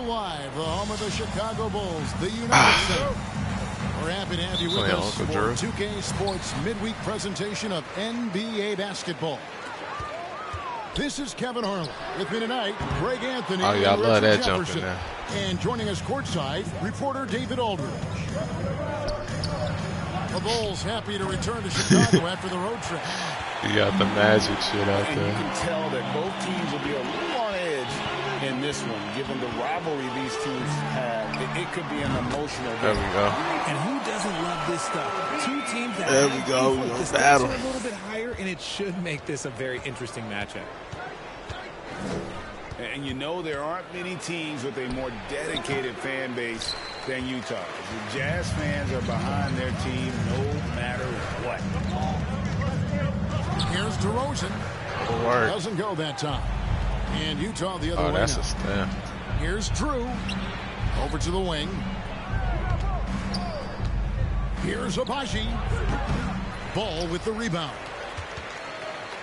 Live, the home of the Chicago Bulls, the United States. We're happy to have you with us for 2K Sports midweek presentation of NBA basketball. This is Kevin Harlan. With me tonight, Greg Anthony and Richard that Jefferson. And joining us courtside, reporter David Aldridge. The Bulls happy to return to Chicago after the road trip. You got the magic shit out there. And you can tell that both teams will be a little on edge in this one, given the rivalry these teams have. It could be an emotional game. There we go. And who doesn't love this stuff? Two teams that there we go. The stakes are a little bit higher, and it should make this a very interesting matchup. And you know there aren't many teams with a more dedicated fan base than Utah. The Jazz fans are behind their team no matter what. Here's DeRozan. Doesn't go that time. And Utah the other way. That's now. A stamp. Here's Drew. Over to the wing. Here's Abaji. Ball with the rebound.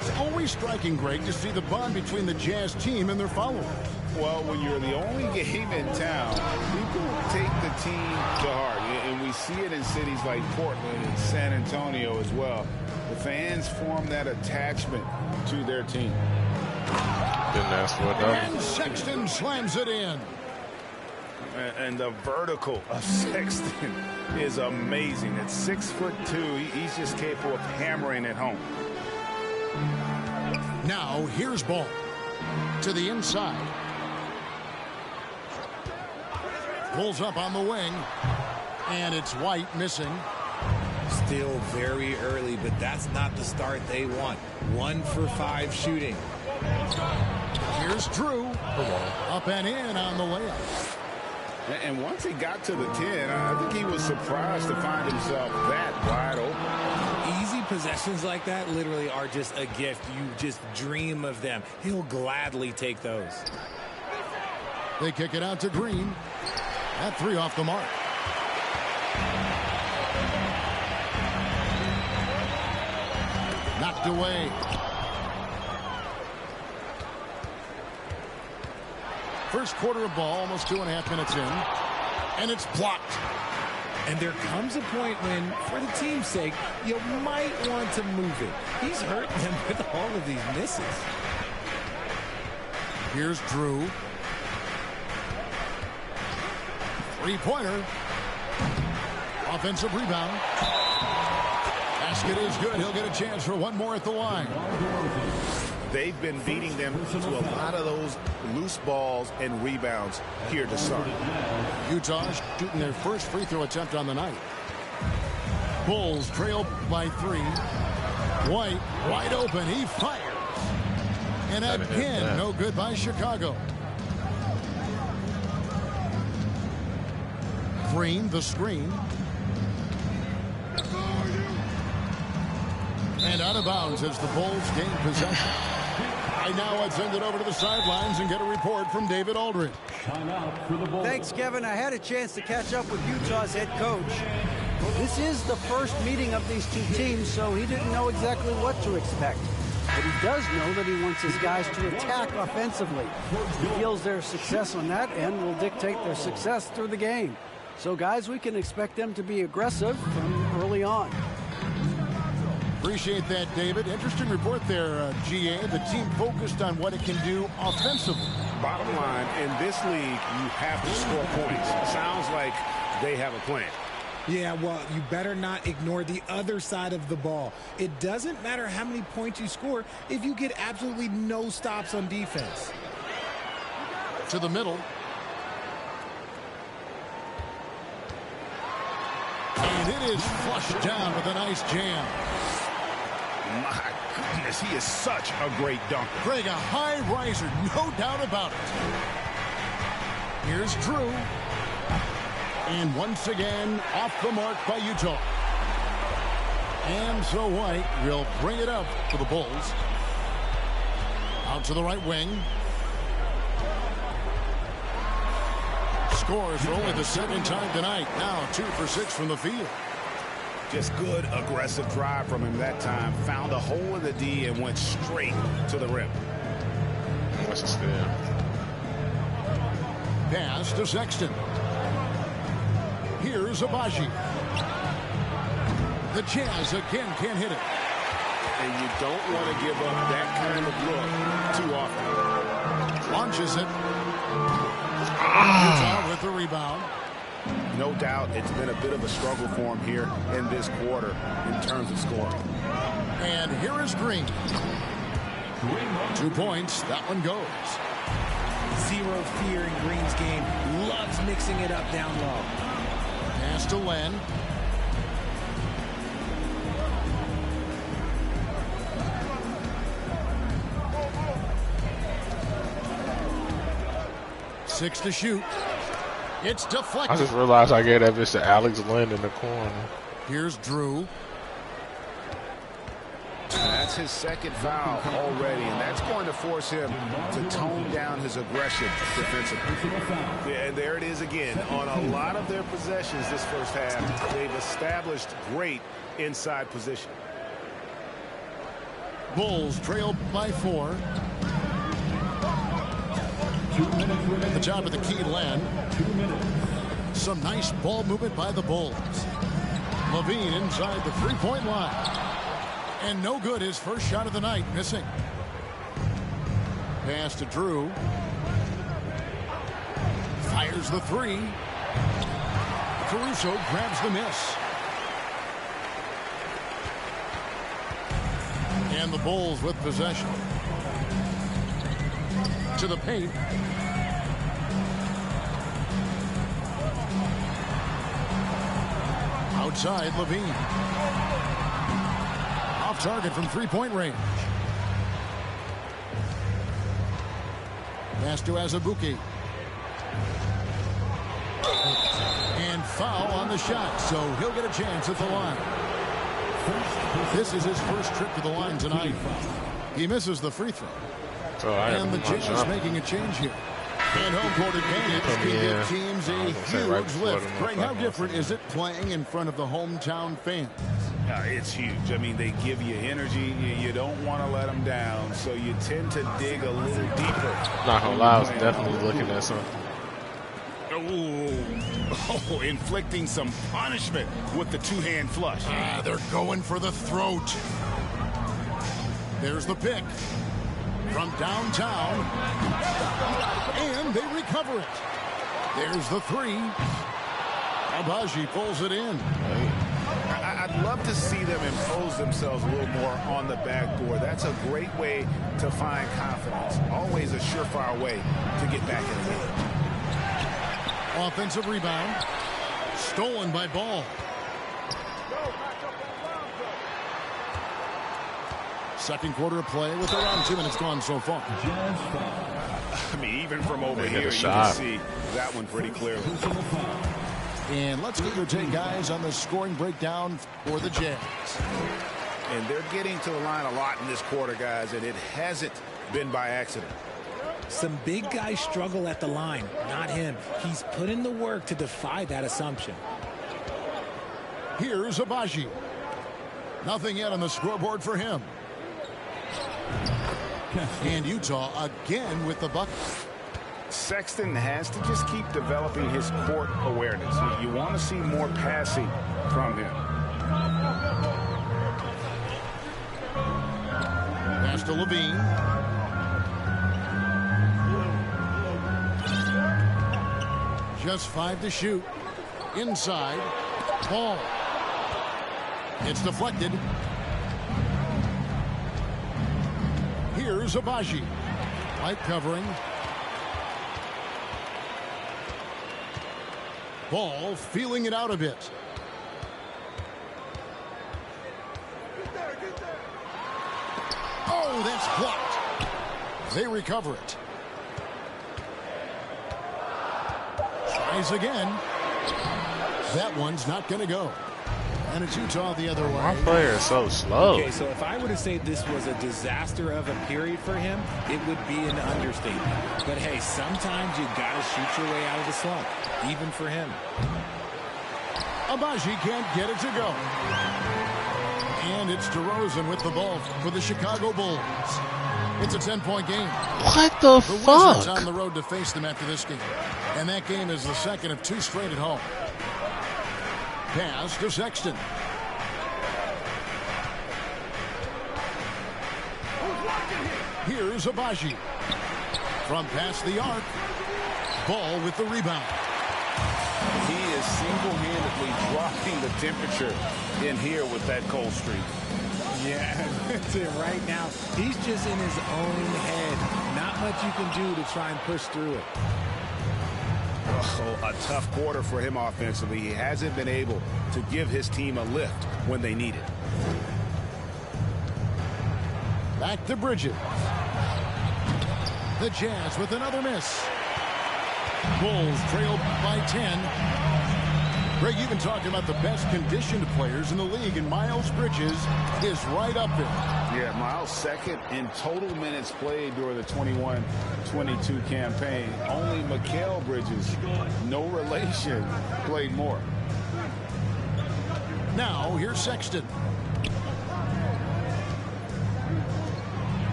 It's always striking, Greg, to see the bond between the Jazz team and their followers. Well, when you're the only game in town, people take the team to heart. And we see it in cities like Portland and San Antonio as well. The fans form that attachment to their team. Didn't ask for it, though. And Sexton slams it in. And the vertical of Sexton is amazing. At 6'2", he's just capable of hammering it home. Now here's Ball to the inside. Pulls up on the wing, and it's White missing. Still very early, but that's not the start they want. 1 for 5 shooting. Here's Drew. Up and in on the layup. And once he got to the 10, I think he was surprised to find himself that wide open. Easy possessions like that literally are just a gift. You just dream of them. He'll gladly take those. They kick it out to Green. That 3 off the mark. Knocked away. First quarter of ball, almost 2.5 minutes in. And it's blocked. And there comes a point when, for the team's sake, you might want to move it. He's hurting them with all of these misses. Here's Drew. Three-pointer. Offensive rebound. Basket is good. He'll get a chance for one more at the line. They've been beating them to a lot of those loose balls and rebounds here to start. Utah shooting their first free throw attempt on the night. Bulls trail by 3. White wide open. He fires. And again, no good by Chicago. Green, the screen. And out of bounds as the Bulls gain possession. Right now, let's send it over to the sidelines and get a report from David Aldridge. Thanks, Kevin. I had a chance to catch up with Utah's head coach. This is the first meeting of these two teams, so he didn't know exactly what to expect. But he does know that he wants his guys to attack offensively. He feels their success on that end will dictate their success through the game. So, guys, we can expect them to be aggressive from early on. Appreciate that, David. Interesting report there, GA. The team focused on what it can do offensively. Bottom line, in this league, you have to score points. Sounds like they have a plan. Yeah, well, you better not ignore the other side of the ball. It doesn't matter how many points you score if you get absolutely no stops on defense. To the middle. And it is flushed down with a nice jam. My goodness, he is such a great dunker. Greg, a high riser, no doubt about it. Here's Drew. And once again, off the mark by Utah. And so White will bring it up for the Bulls. Out to the right wing. Scores for only the second time tonight. Now 2 for 6 from the field. Just good, aggressive drive from him that time. Found a hole in the D and went straight to the rim. What's the steal? Pass to Sexton. Here's Abaji. The Jazz again can't hit it. And you don't want to give up that kind of look too often. Launches it. Utah with the rebound. No doubt it's been a bit of a struggle for him here in this quarter in terms of scoring. And here is Green. 2 points. That one goes. Zero fear in Green's game. Loves mixing it up down low. Pass to Len. Six to shoot. It's deflected. I just realized I gave that bitch to Alex Len in the corner. Here's Drew. That's his second foul already, and that's going to force him to tone down his aggression defensively. Yeah, and there it is again. On a lot of their possessions this first half, they've established great inside position. Bulls trail by 4. The job of the key, Len. Some nice ball movement by the Bulls. Levine inside the three-point line. And no good, his first shot of the night, missing. Pass to Drew. Fires the three. Caruso grabs the miss. And the Bulls with possession. To the paint. Outside, Levine. Off target from three-point range. Pass to Azubuike. And foul on the shot, so he'll get a chance at the line. This is his first trip to the line tonight. He misses the free throw. And the Jazz making a change here. And home court advantage can give teams a huge lift. Greg, how different is it playing in front of the hometown fans? It's huge. I mean, they give you energy. You don't want to let them down, so you tend to dig a little deeper. Not gonna lie, I was definitely looking at something. Oh, inflicting some punishment with the two-hand flush. They're going for the throat. There's the pick from downtown, and they recover it. There's the three. Abaji pulls it in. I'd love to see them impose themselves a little more on the backboard. That's a great way to find confidence. Always a surefire way to get back in the game. Offensive rebound. Stolen by Ball. Second quarter of play with around 2 minutes gone so far. I mean, even from over here, you can see that one pretty clearly. And let's get your take, guys, on the scoring breakdown for the Jazz. And they're getting to the line a lot in this quarter, guys, and it hasn't been by accident. Some big guys struggle at the line, not him. He's put in the work to defy that assumption. Here's Abaji. Nothing yet on the scoreboard for him. And Utah again with the bucket. Sexton has to just keep developing his court awareness. You want to see more passing from him. Pass to Levine. Just 5 to shoot. Inside. Ball. It's deflected. Here's Abaji. Light covering. Ball feeling it out a bit. Oh, that's blocked. They recover it. Tries again. That one's not going to go. And it's Utah the other way. My player is so slow. Okay, so if I were to say this was a disaster of a period for him, it would be an understatement. But hey, sometimes you got to shoot your way out of the slump, even for him. Abaji can't get it to go. And it's DeRozan with the ball for the Chicago Bulls. It's a 10-point game. What the Wizards fuck? on the road to face them after this game. And that game is the second of 2 straight at home. Pass to Sexton. Here's Abaji. From past the arc. Ball with the rebound. He is single-handedly dropping the temperature in here with that cold streak. Yeah, that's it right now. He's just in his own head. Not much you can do to try and push through it. Oh, a tough quarter for him offensively. He hasn't been able to give his team a lift when they need it. Back to Bridges. The Jazz with another miss. Bulls trail by 10. Greg, you've been talking about the best conditioned players in the league, and Miles Bridges is right up there. Yeah, Miles second in total minutes played during the 21-22 campaign. Only Mikal Bridges, no relation, played more. Now, here's Sexton.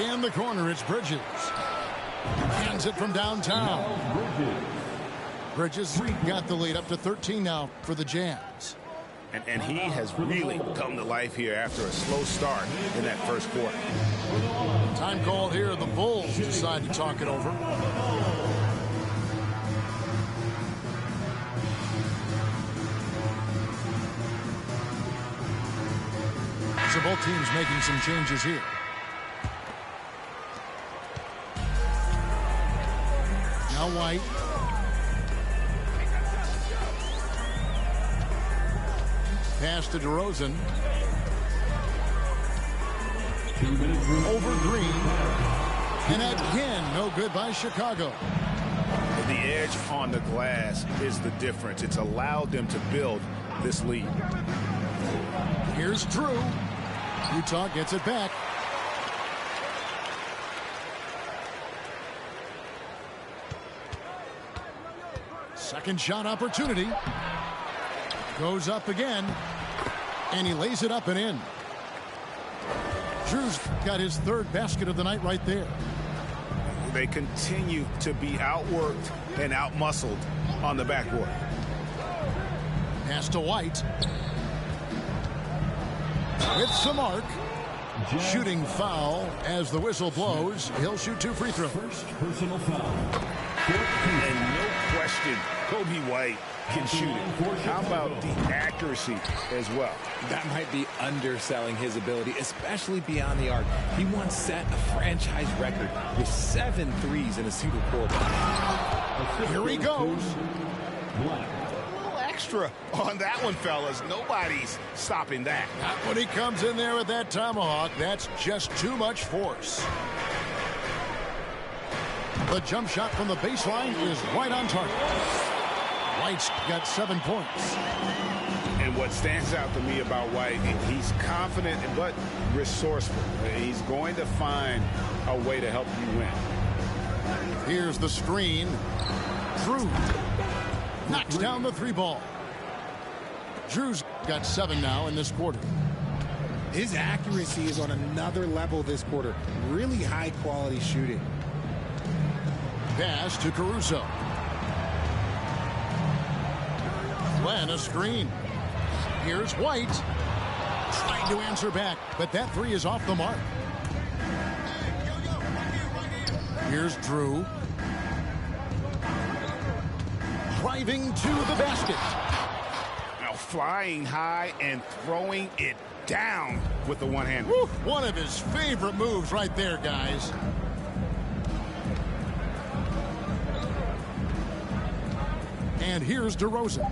In the corner, it's Bridges. Hands it from downtown. Bridges got the lead up to 13 now for the Jazz. And he has really come to life here after a slow start in that first quarter. Time call here. The Bulls decide to talk it over. So both teams making some changes here. Now White. Pass to DeRozan. Over Green. And again, no good by Chicago. The edge on the glass is the difference. It's allowed them to build this lead. Here's Drew. Utah gets it back. Second shot opportunity. Goes up again. And he lays it up and in. Drew's got his third basket of the night right there. They continue to be outworked and outmuscled on the backboard. Pass to White. With some arc. Shooting foul as the whistle blows. He'll shoot 2 free throws. Personal foul. And no question, Kobe White can shoot it. How about the accuracy as well? That might be underselling his ability, especially beyond the arc. He once set a franchise record with 7 threes in a single quarter. Here he goes. Extra on that one, fellas. Nobody's stopping that. Not when he comes in there with that tomahawk. That's just too much force. The jump shot from the baseline is right on target. White's got 7 points. And what stands out to me about White, he's confident but resourceful. He's going to find a way to help you win. Here's the screen. Drew knocks down the 3 ball. Drew's got 7 now in this quarter. His accuracy is on another level this quarter. Really high quality shooting. Pass to Caruso. Glenn a screen. Here's White. Trying to answer back, but that 3 is off the mark. Here's Drew. Driving to the basket. Now flying high and throwing it down with the one hand. Woo, one of his favorite moves right there, guys. And here's DeRozan.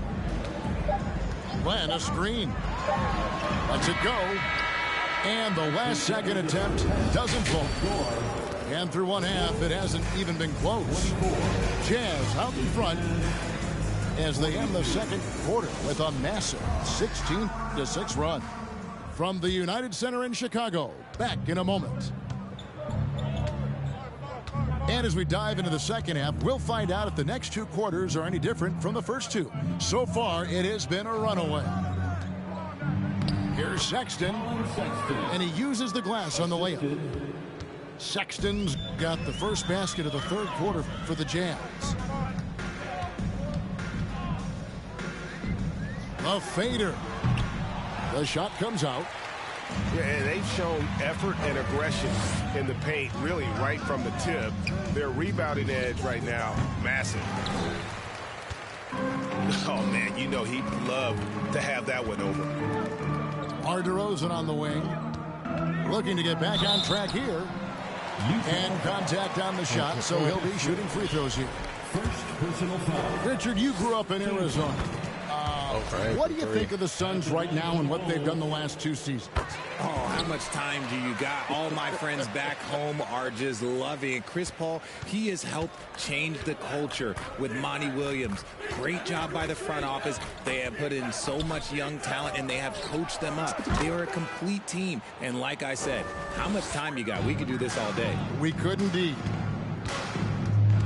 Glenn a screen. Lets it go. And the last second attempt doesn't fall. And through one half, it hasn't even been close. Jazz out in front as they end the second quarter with a massive 16-6 run. From the United Center in Chicago, back in a moment. And as we dive into the second half, we'll find out if the next 2 quarters are any different from the first 2. So far, it has been a runaway. Here's Here's Sexton, and he uses the glass on the layup. Sexton's got the first basket of the third quarter for the Jazz. The fader. The shot comes out. Yeah, and they've shown effort and aggression in the paint, really right from the tip. Their rebounding edge right now, massive. Oh, man, you know he'd love to have that one over. DeRozan on the wing. Looking to get back on track here. And contact on the shot, so he'll be shooting free throws here. First personal foul. Richard, you grew up in Arizona. What do you think of the Suns right now and what they've done the last 2 seasons? Oh, how much time do you got? All my friends back home are just loving it. Chris Paul, he has helped change the culture with Monty Williams. Great job by the front office. They have put in so much young talent, and they have coached them up. They are a complete team. And like I said, how much time you got? We could do this all day. We could indeed.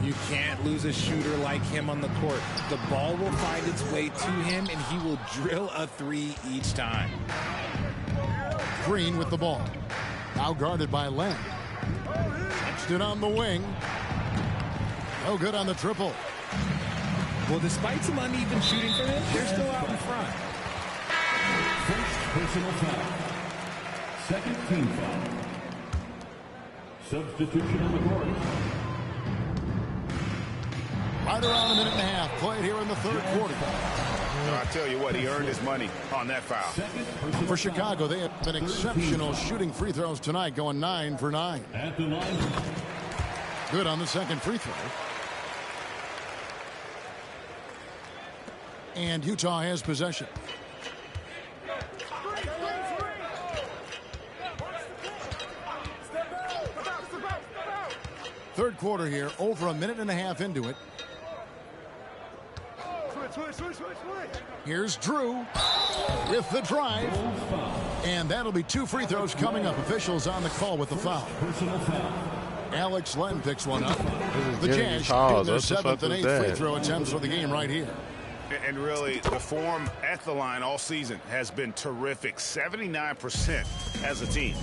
You can't lose a shooter like him on the court. The ball will find its way to him, and he will drill a 3 each time. Green with the ball. Now guarded by Len. Sexton on the wing. No good on the triple. Well, despite some uneven shooting for him, they're still out in front. First personal foul. Second team foul. Substitution on the court. Right around a minute and a half played here in the third quarter. I tell you what, he earned his money on that foul. For Chicago, they have been exceptional shooting free throws tonight, going 9 for 9. At the line. Good on the second free throw. And Utah has possession. Third quarter here, over a minute and a half into it. Here's Drew with the drive. And that'll be 2 free throws coming up. Officials on the call with the foul. Alex Len picks one up. The Jazz shooting their 7th and 8th free throw attempts for the game right here. And really, the form at the line all season has been terrific. 79% as a team.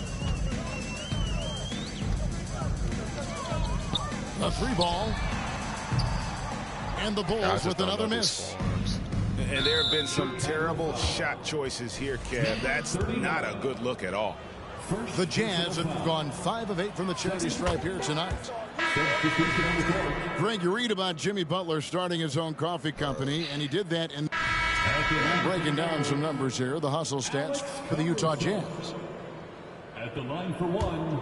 A 3 ball. And the Bulls with another miss. And there have been some terrible shot choices here, Kev. That's not a good look at all. The Jazz have gone 5 of 8 from the charity stripe here tonight. Greg, you read about Jimmy Butler starting his own coffee company, and he did that in breaking down some numbers here, the hustle stats for the Utah Jazz. At the line for one.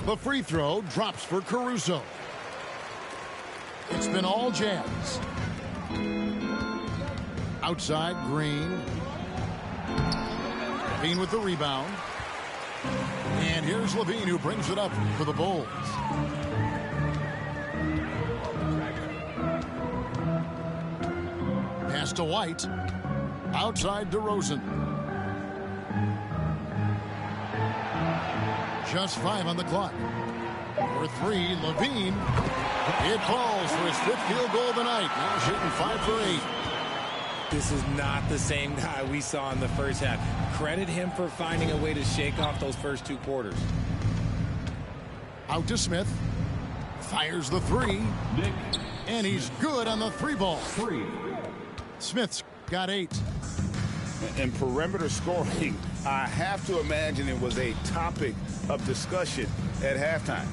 The free throw drops for Caruso. It's been all Jazz. Outside, Green. Levine with the rebound. And here's Levine who brings it up for the Bulls. Pass to White. Outside DeRozan. Just 5 on the clock. For 3, Levine. It falls for his 5th field goal of the night. Now shooting 5 for 8. This is not the same guy we saw in the first half. Credit him for finding a way to shake off those first 2 quarters. Out to Smith. Fires the 3. And he's good on the 3 ball. Smith's got 8. And perimeter scoring, I have to imagine it was a topic of discussion at halftime.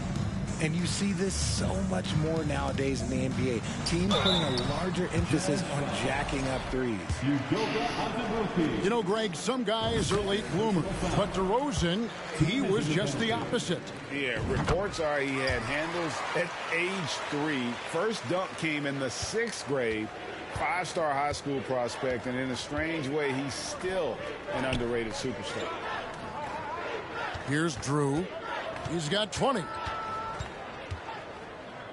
And you see this so much more nowadays in the NBA. Teams putting a larger emphasis on jacking up threes. You know, Greg, some guys are late bloomers, but DeRozan, he was just the opposite. Yeah, reports are he had handles at age 3. First dunk came in the 6th grade. 5-star high school prospect, and in a strange way, he's still an underrated superstar. Here's Drew. He's got 20.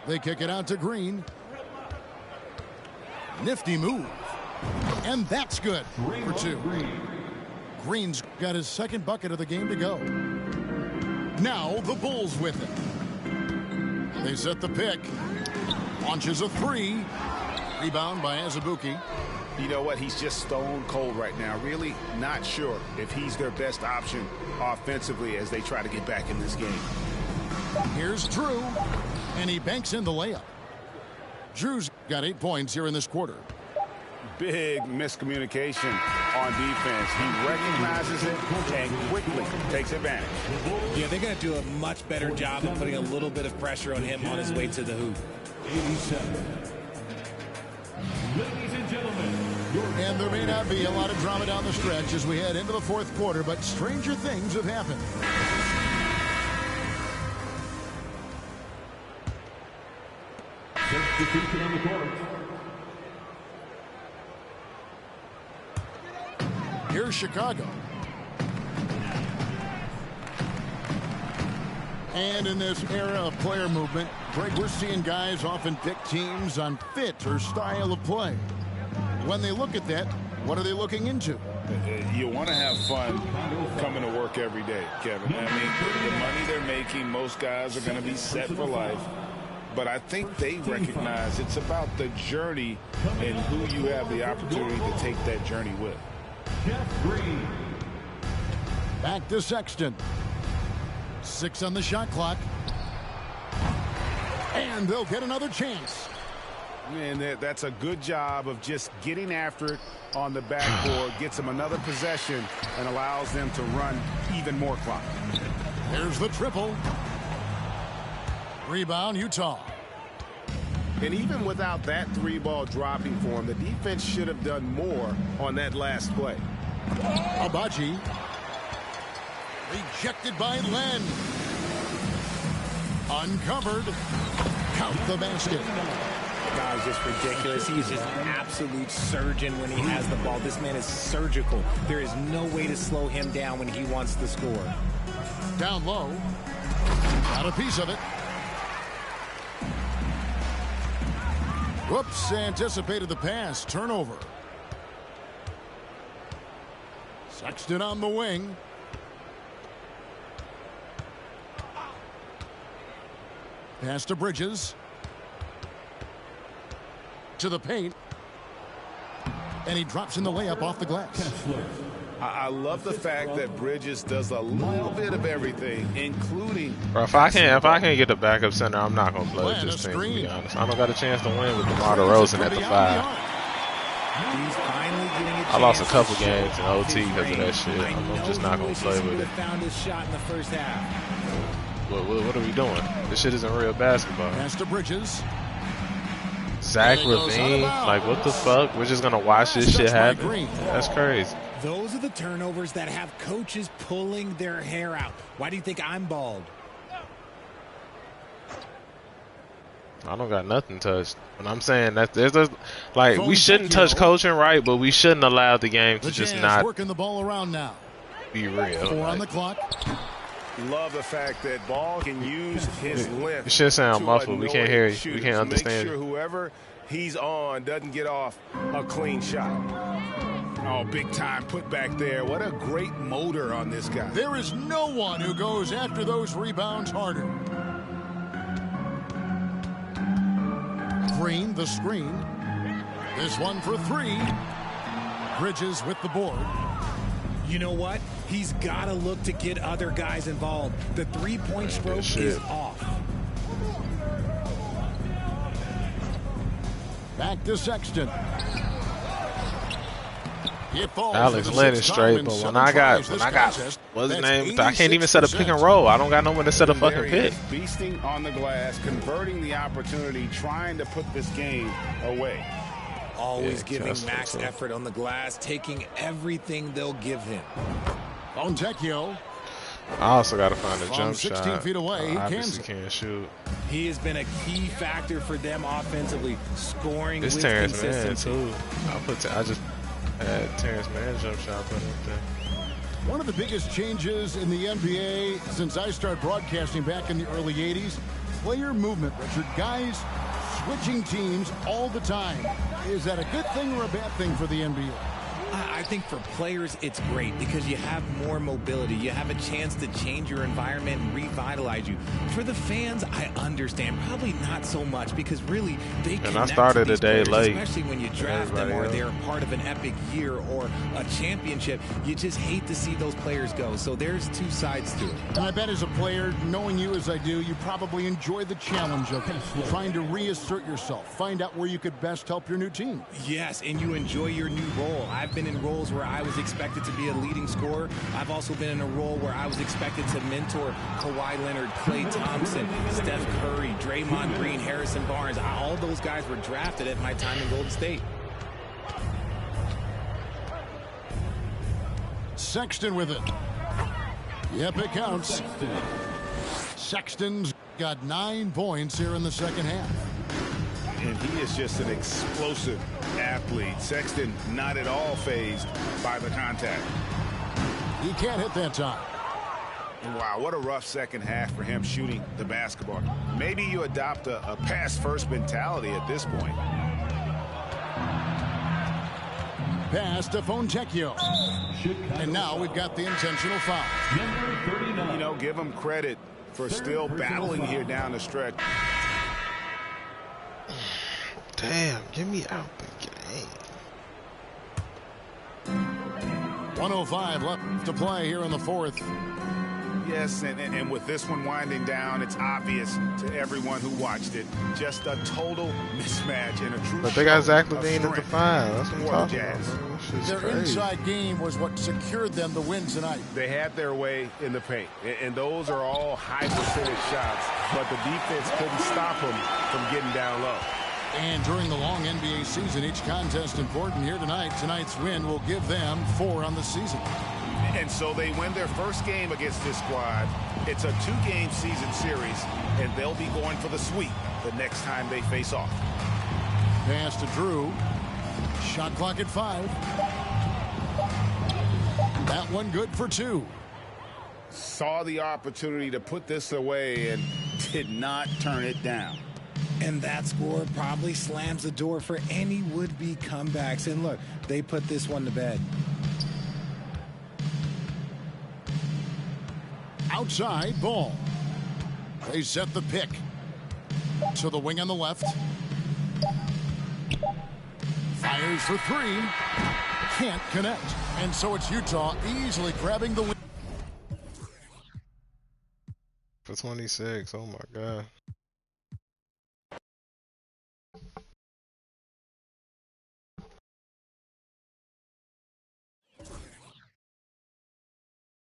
They kick it out to Green. Nifty move. And that's good for 2. Green's got his 2nd bucket of the game to go. Now the Bulls with it. They set the pick. Launches a 3. Rebound by Azubuike. You know what? He's just stone cold right now. Really not sure if he's their best option offensively as they try to get back in this game. Here's Drew, and he banks in the layup. Drew's got 8 points here in this quarter. Big miscommunication on defense. He recognizes it and quickly takes advantage. Yeah, they're going to do a much better job of putting a little bit of pressure on him on his way to the hoop. 87. Ladies and gentlemen, And there may not be a lot of drama down the stretch as we head into the fourth quarter, but stranger things have happened. substitution on the court. Here's Chicago. And in this era of player movement, Greg, we're seeing guys often pick teams on fit or style of play. When they look at that, what are they looking into? You want to have fun coming to work every day, Kevin. I mean, the money they're making, most guys are going to be set for life. But I think they recognize it's about the journey and who you have the opportunity to take that journey with. Jeff Green. Back to Sexton. 6 on the shot clock. And they'll get another chance. And that's a good job of just getting after it on the backboard, gets them another possession, and allows them to run even more clock. There's the triple. Rebound, Utah. And even without that 3-ball dropping for him, the defense should have done more on that last play. Abaji. Rejected by Len. Uncovered. Count the basket. Guy is just ridiculous. He is just an absolute surgeon when he has the ball. This man is surgical. There is no way to slow him down when he wants to score. Down low. Got a piece of it. Whoops, anticipated the pass. Turnover. Sexton on the wing. Pass to Bridges. To the paint. And he drops in the layup off the glass. I love the fact that Bridges does a little bit of everything, including... Bro, if I can't get the backup center, I'm not gonna play with this team, to be honest. I don't got a chance to win with DeMar DeRozan at the 5. He's finally getting a chance. I lost a couple games in OT because of that shit. I'm just not gonna play with it. Found his shot in the first half. What are we doing? This shit isn't real basketball. Pass to Bridges. Zach LaVine, like what the fuck? We're just gonna watch this shit happen? That's crazy. Those are the turnovers that have coaches pulling their hair out. Why do you think I'm bald? I don't got nothing touched. But I'm saying that there's a, like, we shouldn't touch coaching, right? But we shouldn't allow the game to just not working the ball around now. Be real. 4 on the clock. Love the fact that Ball can use his length. It should sound muffled. We can't hear you. We can't understand. Make sure whoever he's on doesn't get off a clean shot. Oh, big time put back there. What a great motor on this guy. There is no one who goes after those rebounds harder. Green, the screen. This one for 3. Bridges with the board. You know what? He's got to look to get other guys involved. The three-point stroke is off. Back to Sexton. Alex Len is straight, but when I got what's his name? I can't even set a pick and roll. I don't got no one to set a fucking pick. Beasting on the glass, converting the opportunity, trying to put this game away. Always giving max effort on the glass, taking everything they'll give him. Fontecchio. I also got to find a jump 16 shot. feet away, he obviously can't shoot. He has been a key factor for them offensively, scoring this with Terrence consistency. Mann too. I just had Terrence Mann jump shot put up there. One of the biggest changes in the NBA since I started broadcasting back in the early 80s, player movement, Richard. Guys switching teams all the time. Is that a good thing or a bad thing for the NBA? I think for players, it's great because you have more mobility. You have a chance to change your environment and revitalize you. For the fans, I understand. Probably not so much because really they connect. And I started to a day players, late. especially when you draft them or they're part of an epic year or a championship. You just hate to see those players go. So there's two sides to it. And I bet as a player, knowing you as I do, you probably enjoy the challenge of trying to reassert yourself, find out where you could best help your new team. Yes, and you enjoy your new role. I've been in roles where I was expected to be a leading scorer. I've also been in a role where I was expected to mentor Kawhi Leonard, Klay Thompson, Steph Curry, Draymond Green, Harrison Barnes. All those guys were drafted at my time in Golden State. Sexton with it. Yep, it counts. Sexton's got 9 points here in the second half. And he is just an explosive athlete. Sexton not at all fazed by the contact. He can't hit that time. Wow, what a rough second half for him shooting the basketball. Maybe you adopt a pass-first mentality at this point. Pass to Fontecchio. And now we've got the intentional foul. You know, give him credit for still battling here down the stretch. Damn, get me out the game. 1:05 left to play here in the fourth. Yes, and with this one winding down, it's obvious to everyone who watched it. Just a total mismatch and a true. But they got Zach LaVine at the 5. That's what I'm talking about. Their crazy. inside game was what secured them the win tonight. They had their way in the paint, and those are all high percentage shots, but the defense couldn't stop them from getting down low. And during the long NBA season, each contest important here tonight. Tonight's win will give them 4 on the season. And so they win their first game against this squad. It's a 2-game season series, and they'll be going for the sweep the next time they face off. Pass to Drew. Shot clock at 5. That one good for 2. Saw the opportunity to put this away and did not turn it down. And that score probably slams the door for any would-be comebacks. And look, they put this one to bed. Outside ball. They set the pick. To the wing on the left. Fires for 3. Can't connect. And so it's Utah easily grabbing the win. For 26, oh my God.